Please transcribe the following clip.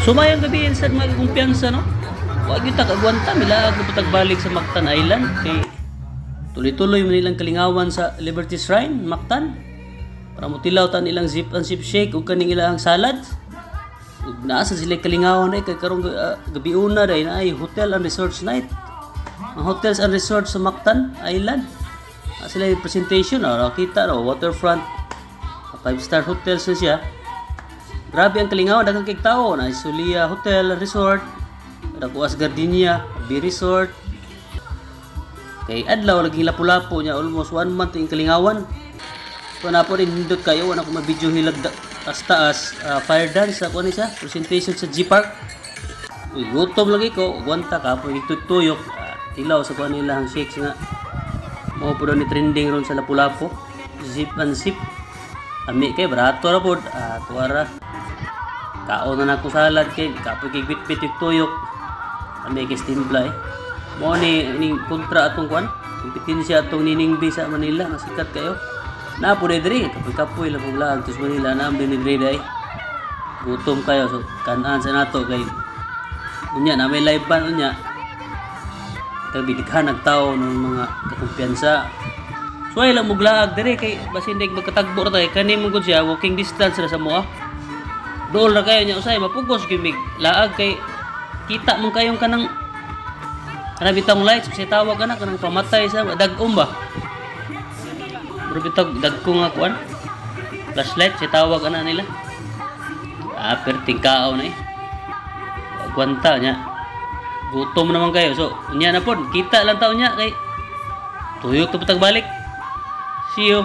Sumayang gabi sa mga kumpiyansa no. Wa gyud ta kagwanta milaag na putag balik sa Mactan Island kay tuloy-tuloy man nilang kalingawan sa Liberty Shrine, Mactan. Para mutilaw tan ilang zip and sip shake ug kaning ilang salad. Ug naasa sila kalingawan ay kay karong gabi una day na ay hotel and resorts night. Ang hotels and resorts sa Mactan Island. Sila yung presentation kita waterfront 5-star hotels na siya. Grabe ang kalingawan, daghang kay tawo na Sulia Hotel Resort, Dakuas Gardenia, B Resort. Kay adlaw lagi lapu-lapu niya almost 1 month yung kalingawan. So na po rin hindot kayo wala ko ma-video hilag taas fire dance ako ni siya presentation sa G Park. Uy, gutom lagi ko, gwanta ka po itutuyok tilaw sa kuan nila ang shakes nga. Mao po ni trending ron sa lapu-lapu. Zip and sip. Ami kay barato ra pod tuwara. Kaon na nako salad kay kapoy kay bit-bit tuyok. Ami kay stimbla mo ni ning kontra atong kuan kompetensya atong niningbi sa Manila masikat kayo na po diri kapoy lang og laag tus Manila na ambi ni diri gutom kayo so kanan sa nato kay unya na may live band unya kay bidikhan nagtawo ng mga kakumpiyansa. So ay lang muglaag diri kay basin dig magkatagbo ra tay kani mong gud siya walking distance ra sa moa. Dool ra kayo nya usay mapugos gimig laag kay kita man kayong kanang ana bitang lights kasi tawag kana kanang pamatay sa dag-om ba. Bro bitag dagko nga kuan. Flashlight si tawag ana nila. Perting kao na gwanta nya. Gutom naman kayo. So unya na pod kita lang taon nya kay tuyok to balik. See you.